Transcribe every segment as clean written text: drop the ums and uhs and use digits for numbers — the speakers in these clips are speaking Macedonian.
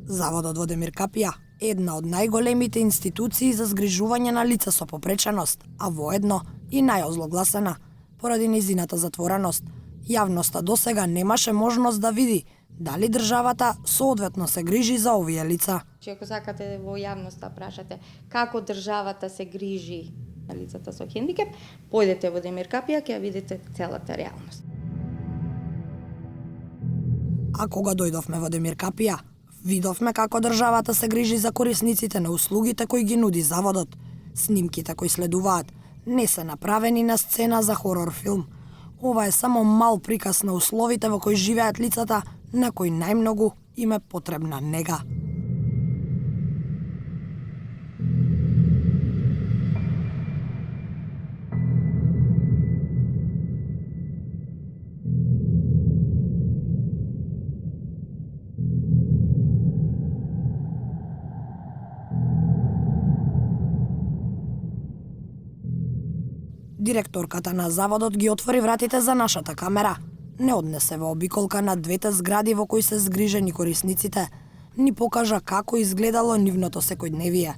Заводот во Демир Капија е една од најголемите институции за згрижување на лица со попреченост, а воедно и најозлогласена поради низината затвореност. Јавноста досега немаше можност да види дали државата соодветно се грижи за овие лица. Ако сакате во јавноста прашате како државата се грижи на лицата со хендикеп, појдете во Демир Капија ќе ја видите целата реалност. А кога дојдовме во Демир Капија, видовме како државата се грижи за корисниците на услугите кои ги нуди заводот. Снимките кои следуваат не се направени на сцена за хорор филм. Ова е само мал приказ на условите во кои живеат лицата на кои најмногу им е потребна нега. Директорката на заводот ги отвори вратите за нашата камера. Не однесе во обиколка на двете згради во кои се згрижени корисниците, ни покажа како изгледало нивното секојдневие.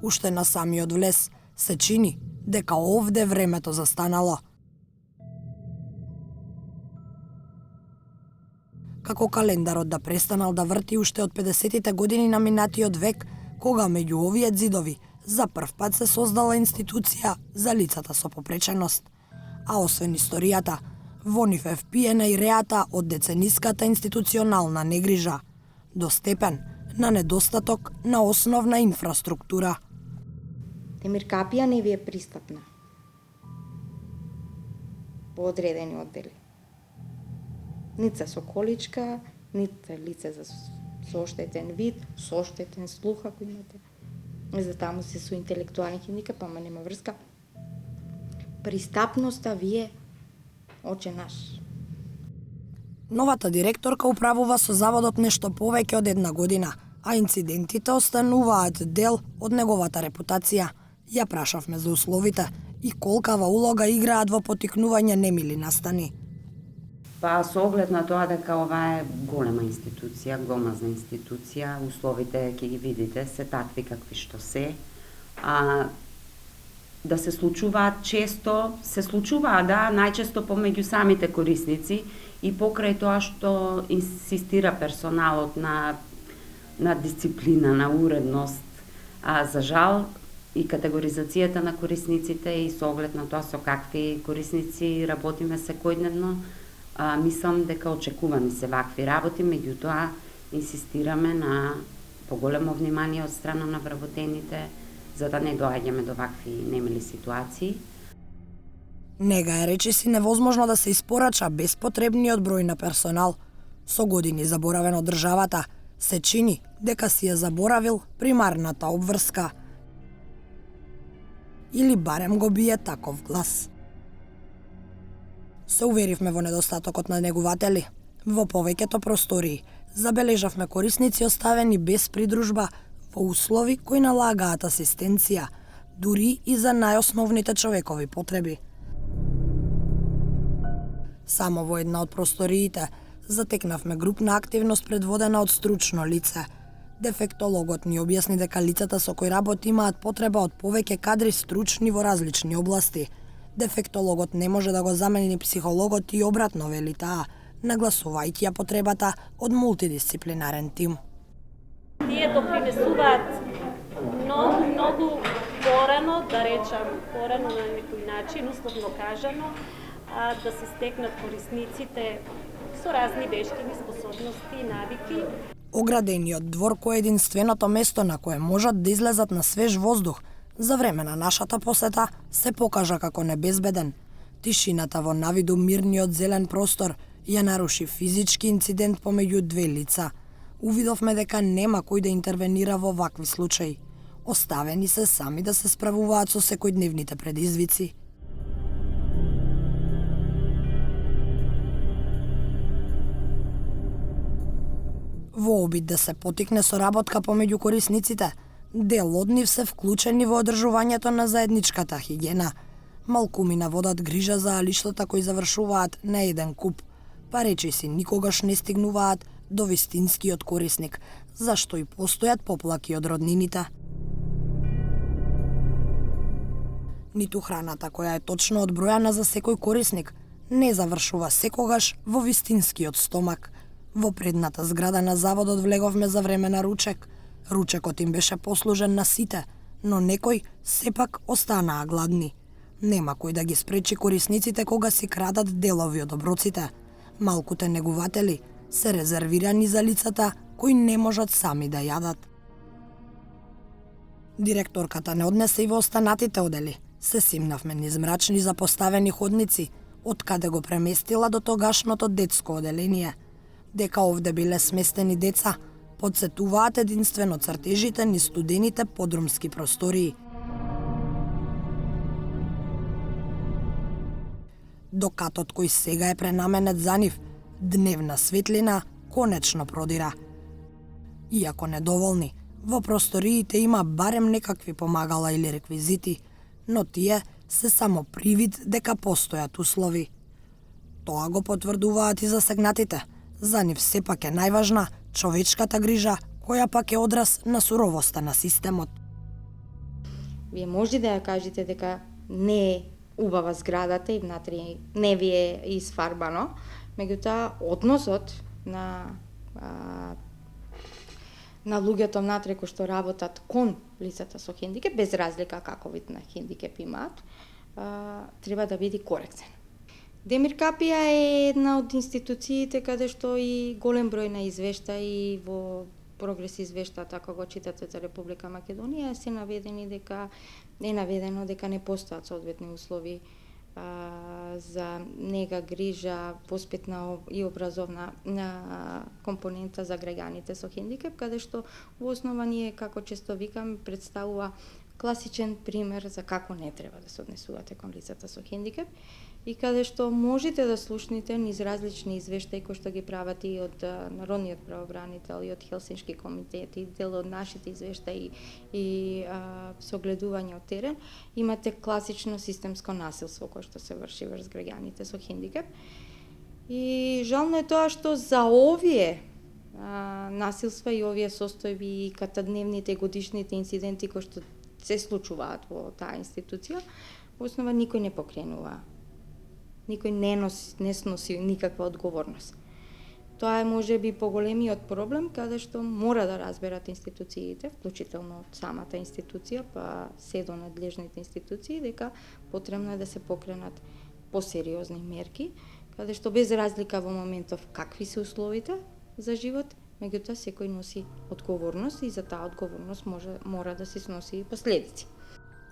Уште на самиот влез се чини дека овде времето застанало. Како календарот да престанал да врти уште од 50-тите години на минатиот век, кога меѓу овие ѕидови за прв пат се создала институција за лицата со попреченост. А освен историјата, во нив е впиена и реата од децениската институционална негрижа, до степен на недостаток на основна инфраструктура. Демир Капија не ви е пристапна по одредени оддели. Нит со количка, нит лице со оштетен вид, со оштетен слух ако имате. За таму се со интелектуални хендикеп, ама нема врска. Пристапноста ви е оче наш. Новата директорка управува со заводот нешто повеќе од една година, а инцидентите остануваат дел од неговата репутација. Ја прашавме за условите и колкава улога играат во поттикнување немили настани. Па со оглед на тоа дека ова е голема институција, гломазна институција, условите ќе ги видите се такви какви што се. Да се случуваат често, да, најчесто помеѓу самите корисници и покрај тоа што инсистира персоналот на дисциплина, на уредност. За жал и категоризацијата на корисниците и со оглед на тоа со какви корисници работиме секојдневно, мислам дека очекувани се вакви работи, меѓутоа инсистираме на поголемо внимание од страна на вработените за да не доаѓаме до вакви немили ситуации. Нега е речиси невозможно да се испорача без потребниот број на персонал. Со години заборавен од државата, се чини дека си ја заборавил примарната обврска. Или барем го бие таков глас. Се уверивме во недостатокот на негуватели. Во повеќето простории забележавме корисници оставени без придружба во услови кои налагаат асистенција, дури и за најосновните човекови потреби. Само во една од просториите затекнавме групна активност предводена од стручно лице. Дефектологот ни објасни дека лицата со кои работи имаат потреба од повеќе кадри стручни во различни области. Дефектологот не може да го замени психологот и обратно, вели таа, нагласувајќи ја потребата од мултидисциплинарен тим. Тие допринесуваат многу порано, да речам, порано на некој начин, условно кажано, да се стекнат корисниците со разни вештини, способности и навики. Оградениот двор кој е единственото место на кое можат да излезат на свеж воздух, за време на нашата посета се покажа како небезбеден. Тишината во навиду мирниот зелен простор ја наруши физички инцидент помеѓу две лица. Увидовме дека нема кој да интервенира во вакви случаи. Оставени се сами да се справуваат со секојдневните предизвици. Во обид да се потикне соработка помеѓу корисниците, дел од нив се вклучени во одржувањето на заедничката хигиена. Малкумина водат грижа за алиштата кои завршуваат на еден куп, па речиси никогаш не стигнуваат до вистинскиот корисник, зашто и постојат поплаки од роднините. Ниту храната која е точно одбројана за секој корисник не завршува секогаш во вистинскиот стомак. Во предната зграда на заводот влеговме за време на ручек. Ручекот им беше послужен на сите, но некои сепак останаа гладни. Нема кој да ги спречи корисниците кога си крадат делови од оброците. Малкуте негуватели се резервирани за лицата кои не можат сами да јадат. Директорката не однесе и во останатите одели. Се симнавме низ мрачни запоставени ходници, од каде го преместила до тогашното детско оделение. Дека овде биле сместени деца, подсетуваат единствено цртежите низ студените подрумски простории. Докатот кој сега е пренаменет за нив, дневна светлина конечно продира. Иако недоволни, во просториите има барем некакви помагала или реквизити, но тие се само привид дека постојат услови. Тоа го потврдуваат и засегнатите. За нив сепак е најважна човечката грижа, која пак е одраз на суровоста на системот. Вие може да ја кажете дека не е убава зградата и внатре не ви е изфарбано, меѓутоа односот на луѓето внатре кои што работат кон лицата со хендикеп, без разлика каков вид на хендикеп имаат, треба да биде коректен. Демир Капија е една од институциите каде што и голем број на извештаи во прогрес извештата, ако го читате за Република Македонија, се наведено дека не постојат соодветни услови за нега, грижа, воспитна и образовна компонента за граѓаните со хендикеп, каде што во основа ние, како често викам, представува класичен пример за како не треба да се однесувате кон лицата со хендикеп и каде што можете да слушнете низ различни извештаи кои што ги прават и од Народниот правобранител и од Хелсиншки комитет и дел од нашите извештаи и согледување од терен, имате класично системско насилство кое што се врши врз граѓаните со хендикеп. И жално е тоа што за овие насилства и овие состојби и катадневните и годишните инциденти кои што се случуваат во таа институција, во основа никој не покренува. Никој не сноси никаква одговорност. Тоа е можеби поголемиот проблем, каде што мора да разберат институциите, вклучително од самата институција, па се до надлежните институции, дека потребно е да се покренат посериозни мерки, каде што без разлика во моментов какви се условите за живот, меѓутоа секој носи одговорност и за таа одговорност мора да се сноси последици.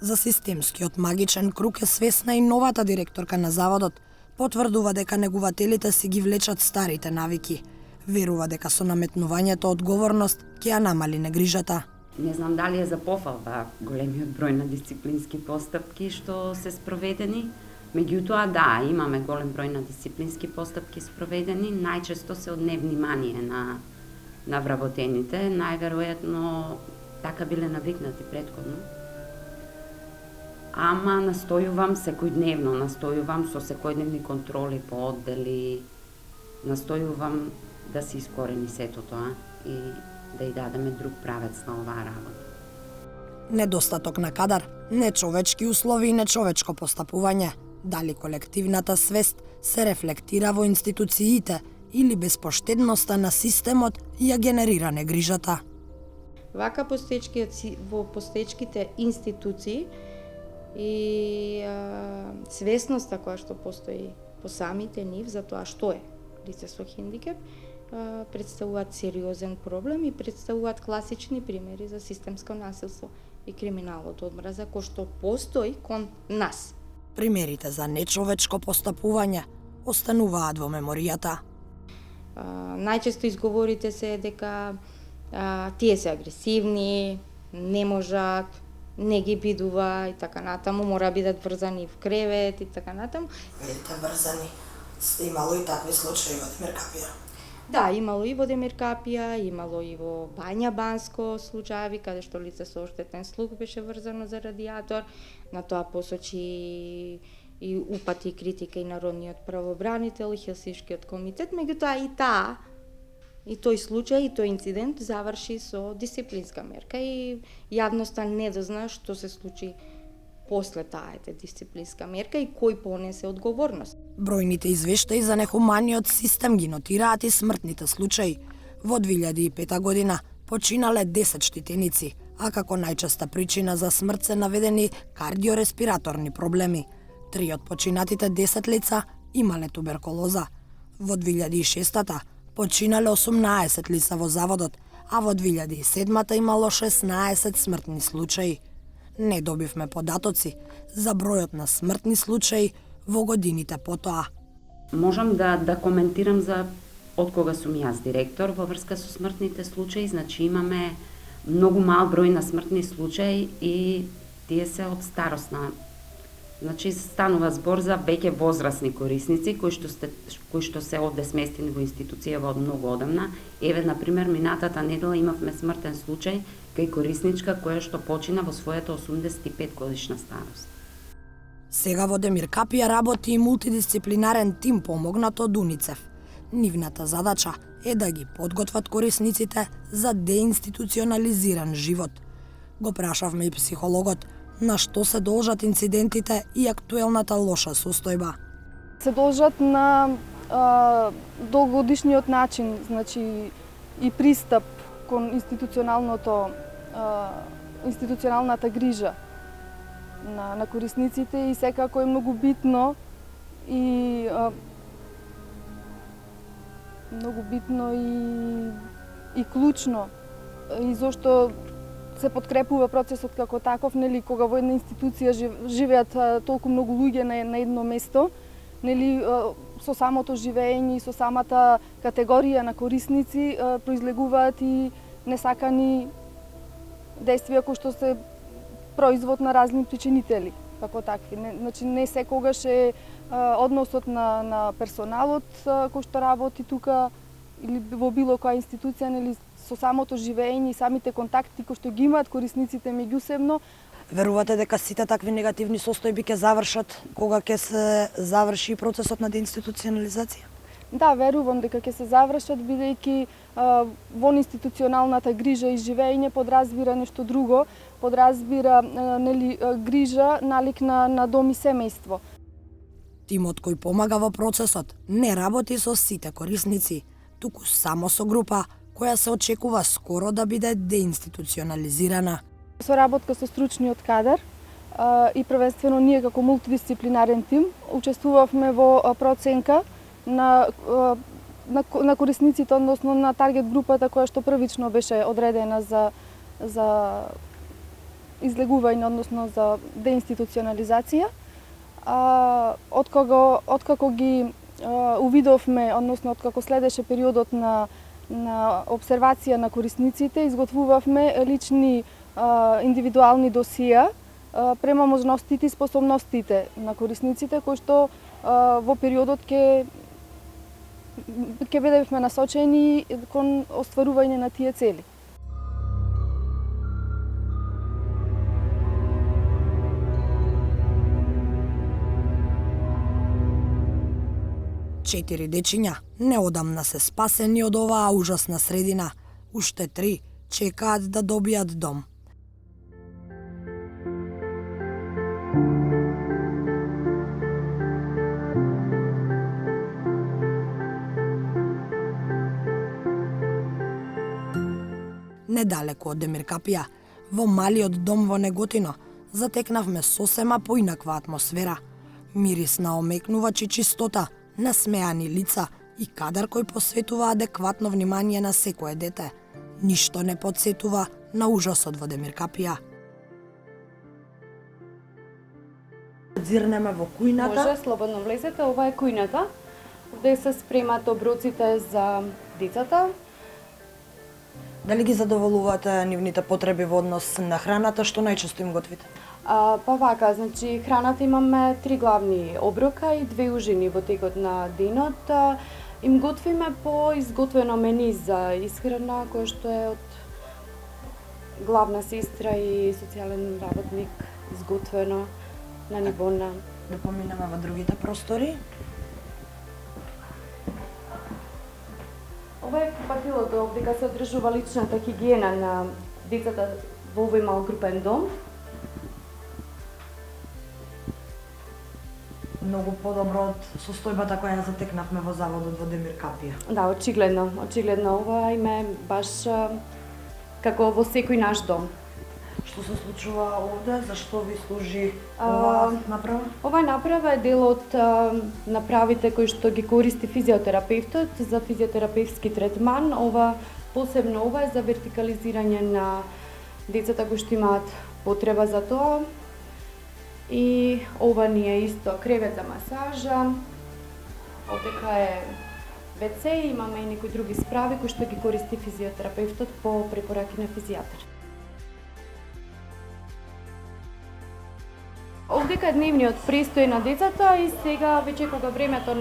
За системскиот магичен круг е свесна и новата директорка на заводот. Потврдува дека негувателите си ги влечат старите навики. Верува дека со наметнувањето одговорност ќе ја намали негрижата. Не знам дали е за пофалба големиот број на дисциплински постапки што се спроведени. Меѓутоа, да, имаме голем број на дисциплински постапки спроведени, најчесто се од невнимание на вработените, најверојатно така биле навикнати претходно. Ама настојувам секојдневно, настојувам со секојдневни контроли по оддели, настојувам да се искорени сето тоа и да ја дадеме друг правец на оваа работа. Недостаток на кадар, нечовечки услови и нечовечко постапување. Дали колективната свест се рефлектира во институциите или безпоштедноста на системот ја генерира негрижата. Вака во постечките институции и свесноста која што постои по самите нив за тоа што е лице со хендикеп, представуваат сериозен проблем и представуваат класични примери за системско насилство и криминалот одмраза кој што постои кон нас. Примерите за нечовечко постапување остануваат во меморијата. Најчесто изговорите се дека тие се агресивни, не можат, не ги бидува и така натаму, мора бидат врзани в кревет и така натаму. Бидете врзани. Имало и такви случаи во Демир Капија. Да, имало и во Демир Капија, имало и во Бања Банско случаи, каде што лице со оштетен слух беше врзано за радиатор. На тоа посочи и упати критика и Народниот правобранител и Хелсиншкиот комитет, меѓутоа и таа И тој случај, и тој инцидент заврши со дисциплинска мерка и јавноста не дозна што се случи после таа дисциплинска мерка и кој понесе одговорност. Бројните извештаи за нехуманиот систем ги нотираат и смртните случаи. Во 2005 година починале 10 штитеници, а како најчеста причина за смрт се наведени кардиореспираторни проблеми. 3 од починатите 10 лица имале туберкулоза. Во 2006 починале 18 лица во заводот, а во 2007 имало 16 смртни случаи. Не добивме податоци за бројот на смртни случаи во годините потоа. Можам да коментирам за од кога сум јас директор во врска со смртните случаи, значи имаме многу мал број на смртни случаи и тие се од старосна. Значи станува збор за веќе возрастни корисници кои што се овде сместени во институцијава од многу одамна. Еве на пример минатата недела имавме смртен случај кај корисничка која што почина во својата 85 годишна старост. Сега во Демир Капија работи и мултидисциплинарен тим помогнат од УНИЦЕФ. Нивната задача е да ги подготват корисниците за деинституционализиран живот. Го прашавме и психологот на што се должат инцидентите и актуелната лоша состојба. Се должат на долгогодишниот начин, значи и пристап кон институционалната грижа на корисниците и секако е многу битно и клучно и зошто се подкрепува процесот како таков, нели, кога во една институција живеат толку многу луѓе на едно место, нели, со самото живење и со самата категорија на корисници произлегуваат и несакани действија кои што се производ на разни причинители, како такви. Значи не секогаш е односот на персоналот кој што работи тука или во било која институција, нели, со самото живење и самите контакти кои што ги имаат корисниците меѓусебно. Верувате дека сите такви негативни состојби ќе завршат кога ќе се заврши процесот на деинституционализација? Да, верувам дека ќе се завршат, бидејќи во институционалната грижа и живење подразбира нешто друго, подразбира нели грижа налик на дом и семејство. Тимот кој помага во процесот не работи со сите корисници, туку само со група која се очекува скоро да биде деинституционализирана. Соработка со стручниот кадар и првенствено ние како мултидисциплинарен тим учествувавме во проценка на корисниците, односно на таргет групата која што првично беше одредена за излегување, односно за деинституционализација. Откако ги увидовме, односно откако следеше периодот на обсервација на корисниците, изготвувавме лични индивидуални досија према можностите и способностите на корисниците кои што во периодот ќе бидевме насочени кон остварување на тие цели. Четири дечиња неодамна се спасени од оваа ужасна средина. Уште 3 чекаат да добијат дом. Недалеко од Демир Капија, во малиот дом во Неготино, затекнавме сосема поинаква атмосфера. Мирис на омекнувач и чистота, насмеани лица и кадар кој посветува адекватно внимание на секое дете. Ништо не подсетува на ужасот во Демир Капија. Зирнеме во кујната. Може, слободно влезете, ова е кујната, каде се спремат оброците за децата. Дали ги задоволувате нивните потреби во однос на храната, што најчесто им готвите? Па вака, значи храната имаме 3 главни оброка и 2 ужини во текот на денот. Им готвиме по изготвено мени за исхрана кој што е од главна сестра и социјален работник изготвено на ниво на... Да поминеме во другите простори. Ова е припатилото дека се одржува личната хигиена на децата во овој малгрупен дом. Многу подобро од состојбата која ја затекнавме во заводот во Демир Капија. Да, очигледно. Ова им е баш како во секој наш дом. Што се случува овде? Зашто ви служи ова направа? Ова направа е дел од направите кои што ги користи физиотерапевтот за физиотерапевски третман. Посебно ова е за вертикализирање на децата кои што имаат потреба за тоа. И ова ни е исто кревет за масажа. Овдека е WC, имаме и некои други справи кои што ги користи физиотерапевтот по препораки на физијатар. Овдека е дневниот престој на децата и сега веќе кога времето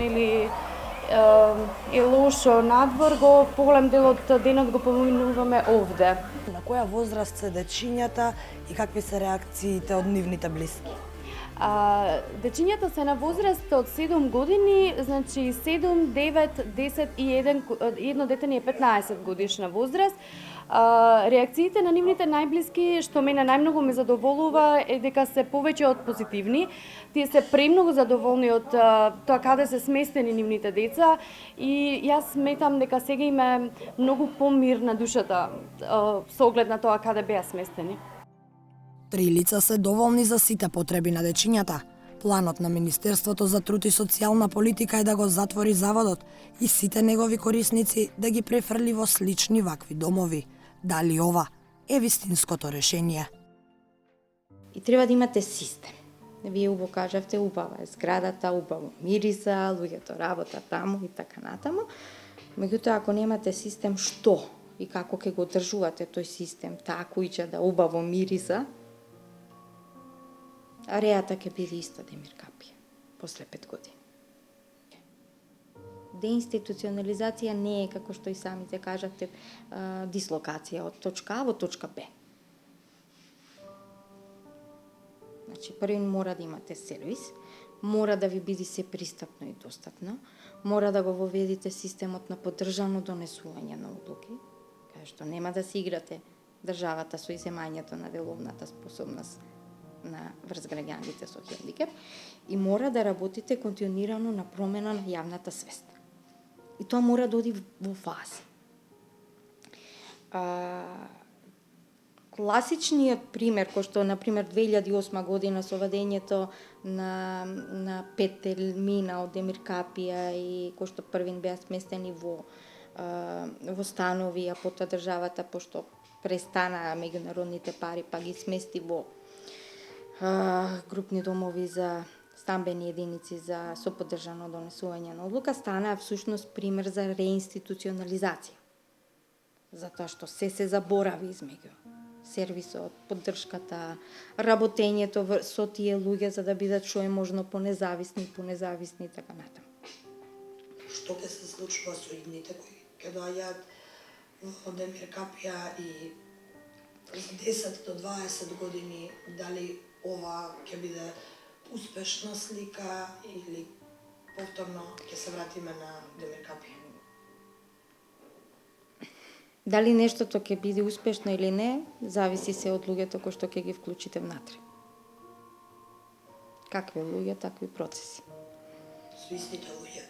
е лошо надвор, поголем дел од денот го поминуваме овде. На која возраст се дечињата и какви се реакциите од нивните блиски? Дечињата се на возраст од 7 години, значи 7, 9, 10 и едно дете ни е 15 годишна возраст. Реакциите на нивните најблиски, што мене најмногу ме задоволува, е дека се повеќе од позитивни. Тие се премногу задоволни од тоа каде се сместени нивните деца и јас сметам дека сега им е многу помир на душата со оглед на тоа каде беа сместени. 3 лица се доволни за сите потреби на дечињата. Планот на Министерството за труд и социјална политика е да го затвори заводот и сите негови корисници да ги префрли во слични вакви домови. Дали ова е вистинското решение? И треба да имате систем. Вие убаво кажавте, убава е зградата, убаво мириса, луѓето работа таму и така натаму. Меѓутоа, ако немате систем, што и како ќе го одржувате тој систем, таа куќа да убаво мириса, арејата ќе биде иста Демир Капија после 5 години. Деинституционализација не е, како што и самите кажавте, дислокација од точка А во точка Б. Значи, први мора да имате сервис, мора да ви биде се пристапно и достапно, мора да го воведите системот на поддржано донесување на одлуки, кај што нема да се играте државата со иземањето на деловната способност на врз граѓаните со хендикеп и мора да работите континуирано на промена на јавната свест. И тоа мора да оди во фази. Класичниот пример, кој што, например, 2008 година со вадењето на 5 термина од Демир Капија и кој што првин беа сместени во станови, а потоа државата, пошто престана меѓународните пари, па ги смести во групни домови за стамбени единици за соподдржано донесување на одлука, станаа всушност пример за реинституционализација. Затоа што се заборави измеѓу сервисот, поддршката, работењето со тие луѓе за да бидат што е можно понезависни и така натаму. Што ќе се случува со идните кои ќе доаѓаат во Демир Капија и 10 до 20 години, дали ова ќе биде успешна слика или повторно ќе се вратиме на Демир Капија? Дали нештото ќе биде успешно или не, зависи се од луѓето кои што ќе ги вклучите внатре. Какви луѓе, такви процеси. Со истите луѓе?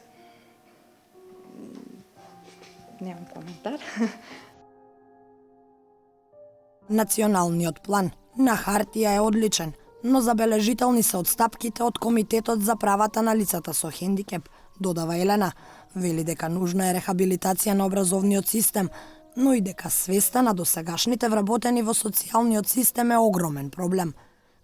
Немам коментар. Националниот план на хартија е одличен, но забележителни се отстапките од Комитетот за правата на лицата со хендикеп, додава Елена. Вели дека нужна е рехабилитација на образовниот систем, но и дека свеста на досегашните вработени во социјалниот систем е огромен проблем.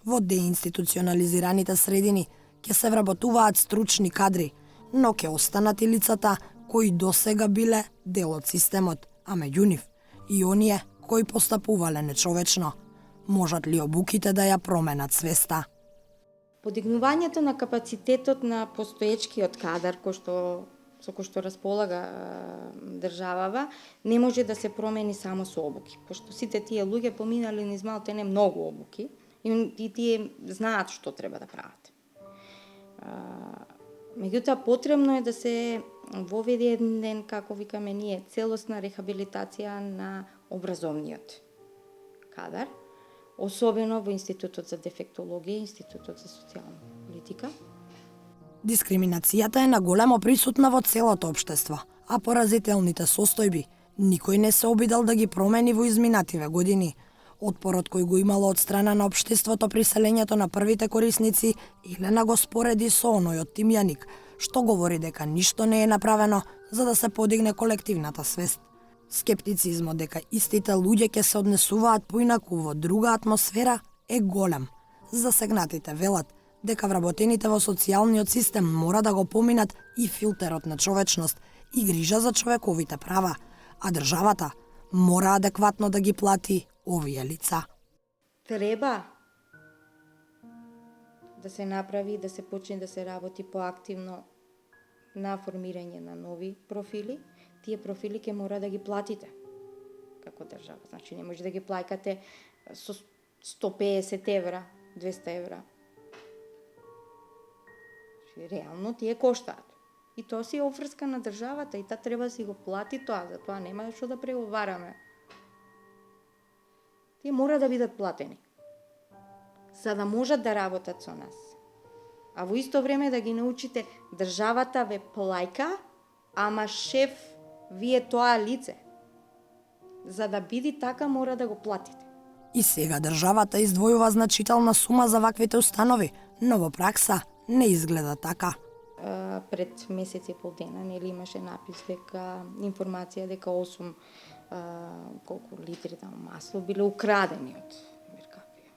Во деинституционализираните средини ќе се вработуваат стручни кадри, но ќе останат и лицата кои досега биле дел од системот, а меѓу нив и оние кои постапувале нечовечно. Можат ли обуките да ја променат свеста? Подигнувањето на капацитетот на постоечкиот кадар со кој што располага државава не може да се промени само со обуки, пошто сите тие луѓе поминали низ малку многу обуки и тие знаат што треба да прават. Меѓутоа, потребно е да се воведе еден, како викаме ние, целосна рехабилитација на образовниот кадар, особено во Институтот за дефектологија, Институтот за социјална политика. Дискриминацијата е наголемо присутна во целото општество, а поразителните состојби никој не се обидел да ги промени во изминативе години. Отпорот кој го имало од страна на општеството при селењето на првите корисници Елена го спореди со оној од Тимјаник, што говори дека ништо не е направено за да се подигне колективната свест. Скептицизмот дека истите луѓе ќе се однесуваат поинаку во друга атмосфера е голем. Засегнатите велат дека вработените во социјалниот систем мора да го поминат и филтерот на човечност и грижа за човековите права, а државата мора адекватно да ги плати овие лица. Треба да се направи, да се почне да се работи поактивно на формирање на нови профили. Тие профили ќе мора да ги платите како држава. Значи не може да ги плаќате со 150 евра, 200 евра. Значи, реално тие коштаат. И тоа си е обврска на државата и таа треба да си го плати тоа, за тоа нема што да преговараме. Тие мора да бидат платени, за да можат да работат со нас. А во исто време да ги научите државата ве плајка, ама шеф вие тоа лице. За да биде така мора да го платите. И сега државата издвојува значителна сума за ваквите установи, но во пракса не изгледа така. Пред месец и пол дена нели имаше напис дека информација дека 8 колку литри масло биле украдени од Меркапија.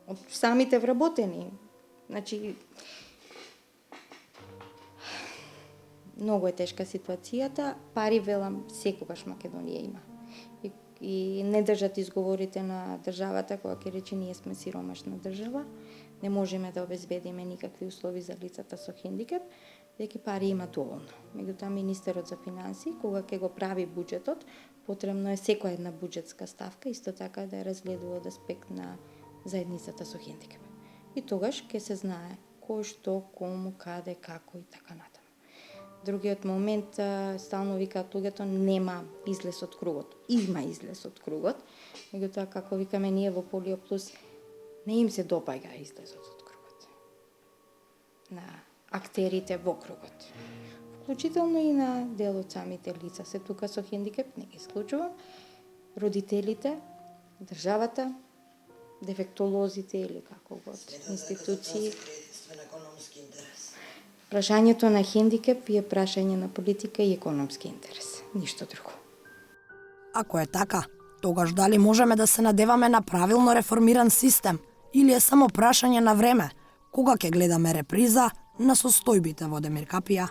Од самите вработени. Значи многу е тешка ситуацијата, пари велам секогаш Македонија има. И не држат изговорите на државата која ќе рече ние сме сиромашна држава, не можеме да обезбедиме никакви услови за лицата со хендикеп, дека пари има доволно. Меѓутоа министерот за финансии кога ќе го прави буџетот, потребно е секоја една буџетска ставка исто така да ја разгледува од аспект на заедницата со хендикеп. И тогаш ќе се знае кој што, кому, каде, како и така натаму. Другиот момент, стално викаат луѓето, нема излез од кругот. Има излез од кругот, меѓутоа како викаме ние во Полио Плюс, не им се допаѓа излезот од кругот. На актерите во кругот. Вклучително и на дел од самите лица се тука со хендикеп, не ги исклучувам, родителите, државата, дефектолозите или како год, институции. Прашањето на хендикеп е прашање на политика и економски интерес, ништо друго. Ако е така, тогаш дали можеме да се надеваме на правилно реформиран систем или е само прашање на време, кога ќе гледаме реприза на состојбите во Демиркапија?